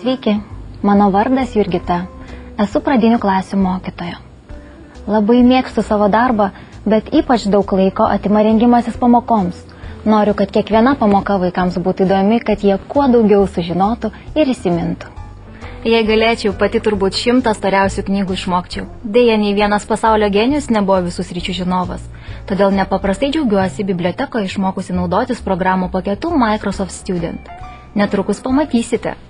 Sveiki, mano vardas Jurgita. Esu pradinių klasių mokytoja. Labai mėgstu savo darbą, bet ypač daug laiko atima rengimasis pamokoms. Noriu, kad kiekviena pamoka vaikams būtų įdomi, kad jie kuo daugiau sužinotų ir įsimintų. Jei galėčiau, pati turbūt 100 storiausių knygų išmokčiau. Deja, nei vienas pasaulio genijus nebuvo visų sričių žinovas. Todėl nepaprastai džiaugiuosi bibliotekoje išmokusi naudotis programų paketu Microsoft Student. Netrukus pamatysite.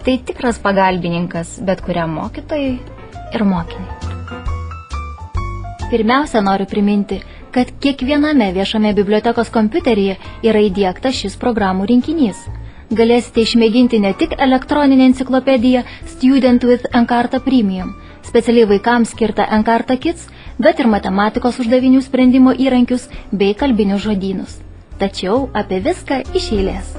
Tai tikras pagalbininkas bet kuriam mokytojui ir mokiniui. Pirmiausia, noriu priminti, kad kiekviename viešame bibliotekos kompiuteryje yra įdiegtas šis programų rinkinys. Galėsite išmėginti ne tik elektroninę enciklopediją Student with Encarta Premium, specialiai vaikams skirtą Encarta Kids, bet ir matematikos uždavinių sprendimo įrankius bei kalbinius žodynus. Tačiau apie viską iš eilės.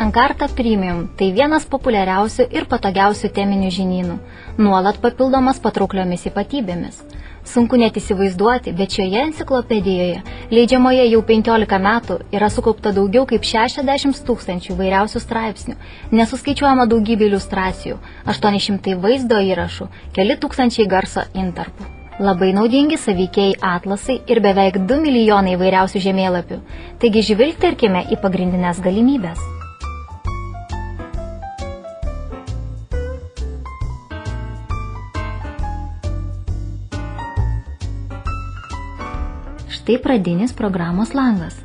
Encarta Premium – tai vienas populiariausių ir patogiausių teminių žinynų, nuolat papildomas patraukliomis ypatybėmis. Sunku net įsivaizduoti, bet šioje enciklopedijoje, leidžiamoje jau 15 metų, yra sukaupta daugiau kaip 60 000 įvairiausių straipsnių, nesuskaičiuojama daugybė iliustracijų, 800 vaizdo įrašų, keli tūkstančiai garso intarpų. Labai naudingi sąveikėjai atlasai ir beveik 2 milijonai įvairiausių žemėlapių, taigi žvilgterkime į pagrindinės galimybės. Štai pradinis programos langas.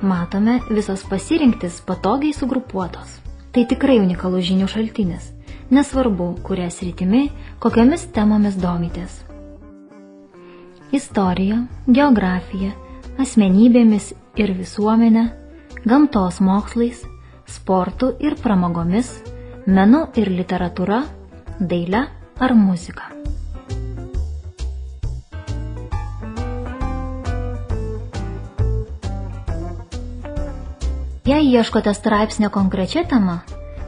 Matome, visos pasirinktis patogiai sugrupuotos. Tai tikrai unikalus žinių šaltinis. Nesvarbu, kuria sritimi, kokiamis temomis domitės. Istorija, geografija, asmenybėmis ir visuomenė, gamtos mokslais, sportu ir pramogomis, menu ir literatūra, daile ar muzika. Jei ieškote straipsnio konkrečia tema,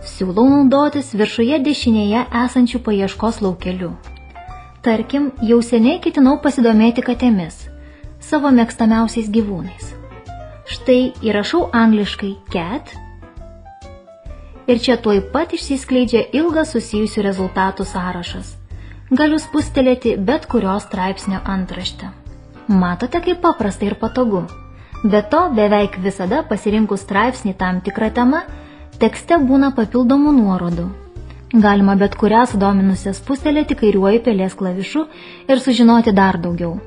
siūlau naudotis viršuje dešinėje esančių paieškos laukelių. Tarkim, jau seniai ketinau pasidomėti katėmis, savo mėgstamiausiais gyvūnais. Štai įrašau angliškai cat ir čia tuoj pat išsiskleidžia ilgas susijusių rezultatų sąrašas. Galiu spustelėti bet kurios straipsnio antraštę. Matote, kaip paprasta ir patogu. Be to, beveik visada pasirinkus straipsnį tam tikrą temą, tekste būna papildomų nuorodų. Galima bet kurią sudominusią spustelėti kairiuoju pelės klavišu ir sužinoti dar daugiau.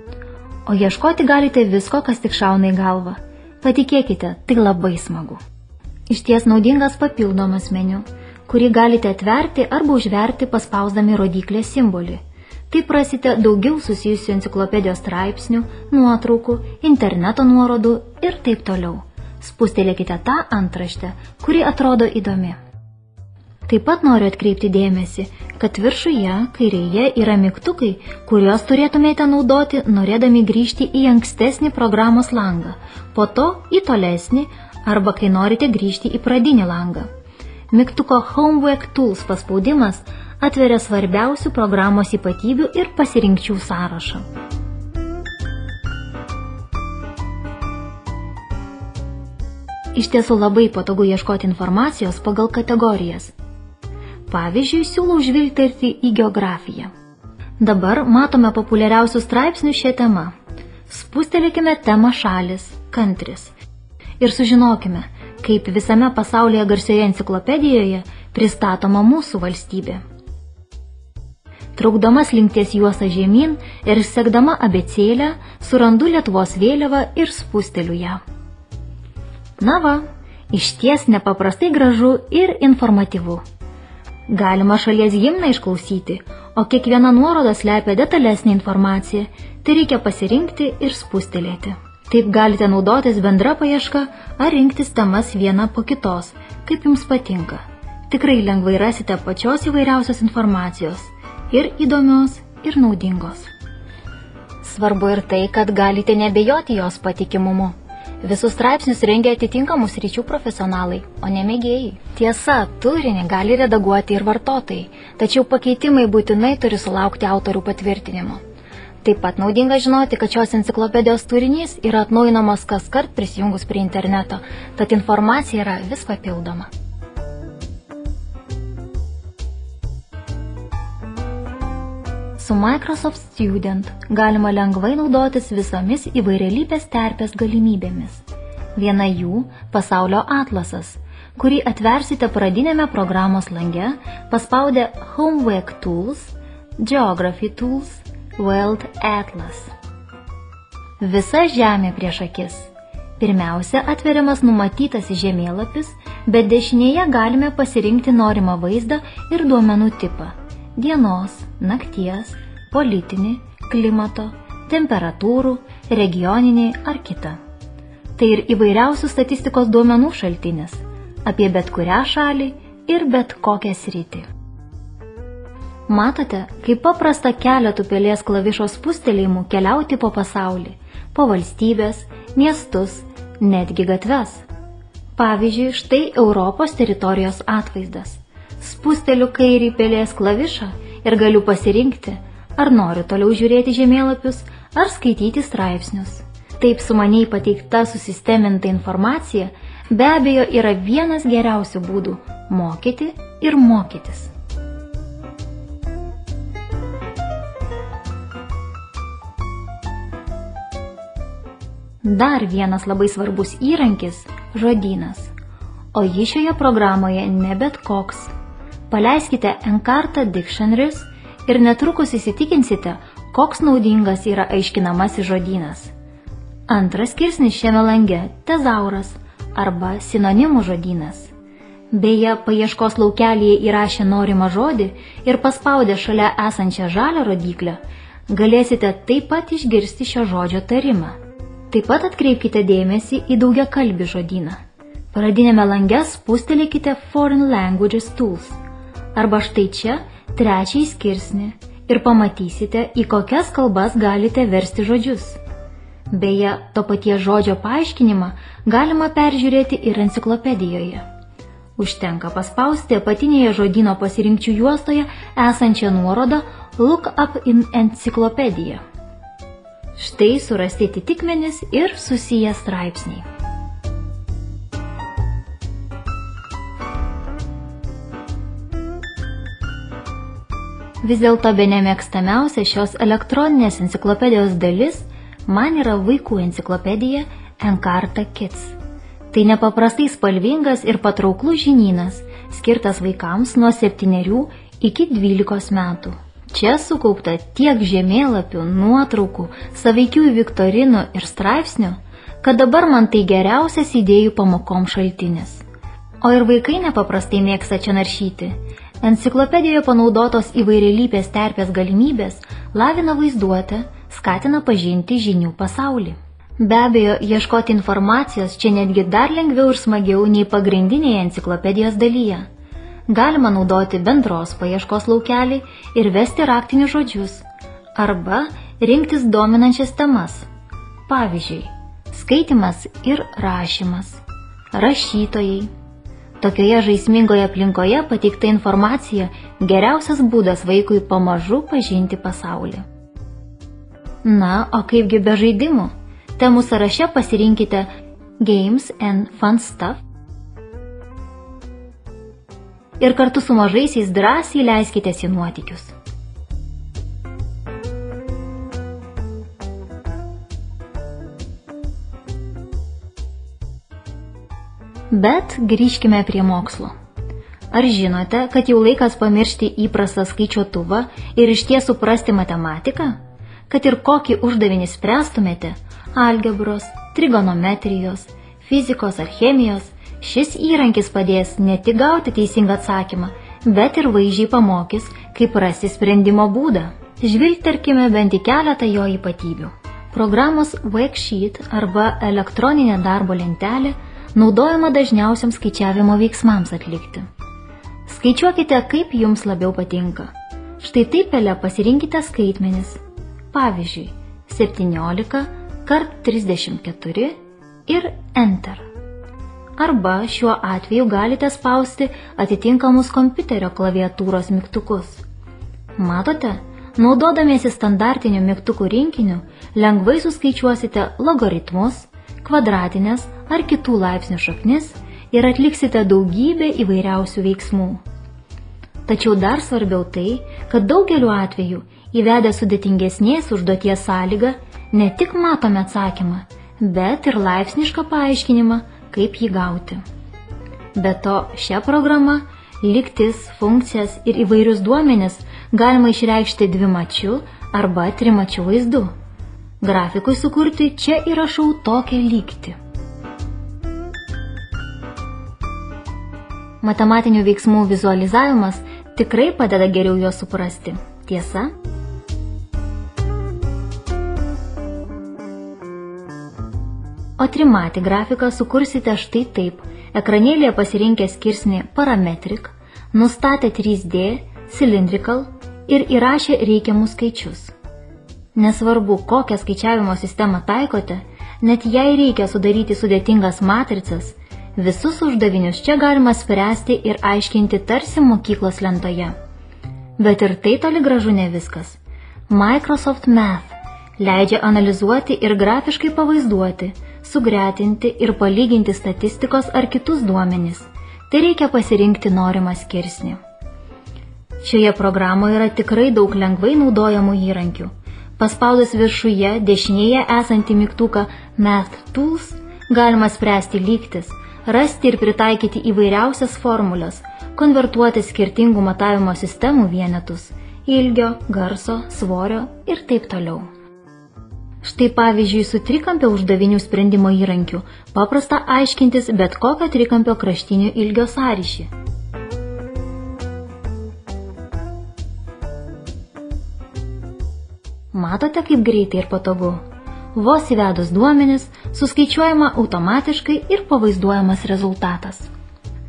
O ieškoti galite visko, kas tik šauna į galvą. Patikėkite, tai labai smagu. Išties naudingas papildomas meniu, kurį galite atverti arba užverti paspausdami rodyklės simbolį. Taip rasite daugiau susijusių enciklopedijos straipsnių, nuotraukų, interneto nuorodų ir taip toliau. Spustelėkite tą antraštę, kuri atrodo įdomi. Taip pat noriu atkreipti dėmesį, kad viršuje, kairėje yra mygtukai, kuriuos turėtumėte naudoti, norėdami grįžti į ankstesnį programos langą, po to į tolesnį arba kai norite grįžti į pradinį langą. Mygtuko Homework Tools paspaudimas atveria svarbiausių programos ypatybių ir pasirinkčių sąrašą. Iš tiesų labai patogu ieškoti informacijos pagal kategorijas. Pavyzdžiui, siūlau žvilgterti į geografiją. Dabar matome populiariausių straipsnių šią temą. Spustelėkime temą šalis, countries ir sužinokime, kaip visame pasaulyje garsioje enciklopedijoje pristatoma mūsų valstybė. Traukdama slinkties juostą žemyn ir sekdama abėcėlę, surandu Lietuvos vėliavą ir spusteliu ją. Na va, išties nepaprastai gražu ir informatyvu. Galima šalies himną išklausyti, o kiekviena nuoroda slepia detalesnį informaciją, tai reikia pasirinkti ir spustelėti. Taip galite naudotis bendra paieška ar rinktis temas vieną po kitos, kaip jums patinka. Tikrai lengvai rasite pačios įvairiausios informacijos. Ir įdomios, ir naudingos. Svarbu ir tai, kad galite nebejoti jos patikimumu. Visus straipsnius rengia atitinkamus sričių profesionalai, o ne mėgėjai. Tiesa, turinį gali redaguoti ir vartotojai, tačiau pakeitimai būtinai turi sulaukti autorių patvirtinimo. Taip pat naudinga žinoti, kad šios enciklopedijos turinys yra atnaujinamas kaskart prisijungus prie interneto, tad informacija yra vis papildoma. Su Microsoft Student galima lengvai naudotis visomis įvairialypės terpės galimybėmis. Viena jų – pasaulio atlasas, kurį atversite pradinėme programos lange, paspaudę Homework Tools, Geography Tools, World Atlas. Visa žemė prieš akis. Pirmiausia atveriamas numatytas žemėlapis, bet dešinėje galime pasirinkti norimą vaizdą ir duomenų tipą – dienos, nakties, politinį, klimato, temperatūrų, regioninį ar kitą. Tai ir įvairiausių statistikos duomenų šaltinis apie bet kurią šalį ir bet kokią sritį. Matote, kaip paprasta keletų pelės klavišos spustelėjimų keliauti po pasaulį, po valstybės, miestus, netgi gatves. Pavyzdžiui, štai Europos teritorijos atvaizdas. Spusteliu kairį pelės klavišą ir galiu pasirinkti, ar noriu toliau žiūrėti žemėlapius, ar skaityti straipsnius. Taip sumaniai pateikta susisteminta informacija be abejo yra vienas geriausių būdų mokyti ir mokytis. Dar vienas labai svarbus įrankis – žodynas. O jį šioje programoje ne bet koks. Paleiskite Encarta Dictionaries ir netrukus įsitikinsite, koks naudingas yra aiškinamasis žodynas. Antras skirsnis šiame lange – tezauras arba sinonimų žodynas. Beje, paieškos laukelyje įrašę norimą žodį ir paspaudę šalia esančią žalią rodyklę, galėsite taip pat išgirsti šio žodžio tarimą. Taip pat atkreipkite dėmesį į daugiakalbį žodyną. Pradinėme lange spustelėkite Foreign Languages Tools arba štai čia trečiąjį skirsnį ir pamatysite, į kokias kalbas galite versti žodžius. Beje, to paties žodžio paaiškinimą galima peržiūrėti ir enciklopedijoje. Užtenka paspausti apatinėje žodyno pasirinkčių juostoje esančią nuorodą Look up in Encyclopedia. Štai surasti atitikmenys ir susiję straipsniai. Vis dėlto bene mėgstamiausia šios elektroninės enciklopedijos dalis man yra vaikų enciklopedija Encarta Kids. Tai nepaprastai spalvingas ir patrauklus žinynas, skirtas vaikams nuo 7 iki 12 metų. Čia sukaupta tiek žemėlapių, nuotraukų, saveikių viktorinų ir straipsnių, kad dabar man tai geriausias idėjų pamokom šaltinis. O ir vaikai nepaprastai mėgsta čia naršyti. Enciklopedijoje panaudotos įvairialypės terpės galimybės lavina vaizduotę, skatina pažinti žinių pasaulį. Be abejo, ieškoti informacijos čia netgi dar lengviau ir smagiau nei pagrindinėje enciklopedijos dalyje. Galima naudoti bendros paieškos laukelį ir vesti raktinius žodžius, arba rinktis dominančias temas. Pavyzdžiui, skaitimas ir rašymas, rašytojai. Tokioje žaismingoje aplinkoje pateikta informacija geriausias būdas vaikui pamažu pažinti pasaulį. Na, o kaipgi be žaidimų? Temų sąraše pasirinkite Games and Fun Stuff ir kartu su mažaisiais drąsiai leiskitės į nuotykius. Bet grįžkime prie mokslo. Ar žinote, kad jau laikas pamiršti įprastą skaičiuotuvą ir išties suprasti matematiką? Kad ir kokį uždavinį spręstumėte – algebros, trigonometrijos, fizikos ar chemijos – šis įrankis padės ne tik gauti teisingą atsakymą, bet ir vaizdžiai pamokys, kaip rasti sprendimo būdą. Žvilgterkime bent į keletą jo ypatybių. Programos worksheet arba elektroninė darbo lentelė naudojama dažniausiams skaičiavimo veiksmams atlikti. Skaičiuokite, kaip jums labiau patinka. Štai taip pele pasirinkite skaitmenis. Pavyzdžiui, 17 x 34 ir Enter. Arba šiuo atveju galite spausti atitinkamus kompiuterio klaviatūros mygtukus. Matote, Naudodamiesi standartiniu mygtukų rinkiniu, lengvai suskaičiuosite logaritmus, kvadratinės ar kitų laipsnių šaknis ir atliksite daugybę įvairiausių veiksmų. Tačiau dar svarbiau tai, kad daugeliu atveju įvedę sudėtingesnės užduoties sąlygą ne tik matome atsakymą, bet ir laipsnišką paaiškinimą, kaip jį gauti. Be to, šią programą lygtis, funkcijas ir įvairius duomenis galima išreikšti dvimačiu arba trimačiu vaizdu. Grafikui sukurti čia įrašau tokią lygtį. Matematinių veiksmų vizualizavimas tikrai padeda geriau juos suprasti. Tiesa? O trimatį grafiką sukursite štai taip. Ekranėlėje pasirinkę skirsnį Parametric, nustatę 3D, Cylindrical ir įrašę reikiamus skaičius. Nesvarbu, kokią skaičiavimo sistemą taikote, net jei reikia sudaryti sudėtingas matricas, visus uždavinius čia galima spręsti ir aiškinti tarsi mokyklos lentoje. Bet ir tai toli gražu ne viskas. Microsoft Math leidžia analizuoti ir grafiškai pavaizduoti, sugretinti ir palyginti statistikos ar kitus duomenis. Tai reikia pasirinkti norimą skirsnį. Šioje programoje yra tikrai daug lengvai naudojamų įrankių. Paspaudus viršuje dešinėje esantį mygtuką Math Tools galima spręsti lygtis, rasti ir pritaikyti įvairiausias formulės, konvertuoti skirtingų matavimo sistemų vienetus – ilgio, garso, svorio ir taip toliau. Štai pavyzdžiui, su trikampio uždavinių sprendimo įrankiu paprasta aiškintis bet kokio trikampio kraštinių ilgio sąryšį. Matote, kaip greitai ir patogu? Vos įvedus duomenis, suskaičiuojama automatiškai ir pavaizduojamas rezultatas.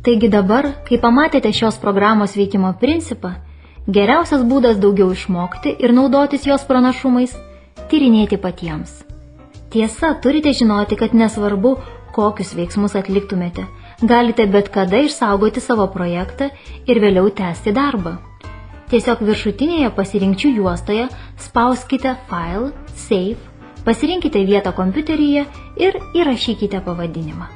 Taigi dabar, kai pamatėte šios programos veikimo principą, geriausias būdas daugiau išmokti ir naudotis jos pranašumais – tyrinėti patiems. Tiesa, turite žinoti, kad nesvarbu, kokius veiksmus atliktumėte, galite bet kada išsaugoti savo projektą ir vėliau tęsti darbą. Tiesiog viršutinėje pasirinkčių juostoje spauskite File, Save, pasirinkite vietą kompiuteryje ir įrašykite pavadinimą.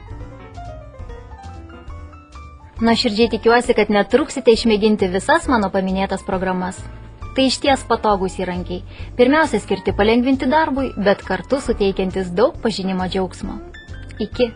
Nuoširdžiai tikiuosi, kad netruksite išmėginti visas mano paminėtas programas. Tai išties patogūs įrankiai, pirmiausia skirti palengvinti darbui, bet kartu suteikiantis daug pažinimo džiaugsmo. Iki.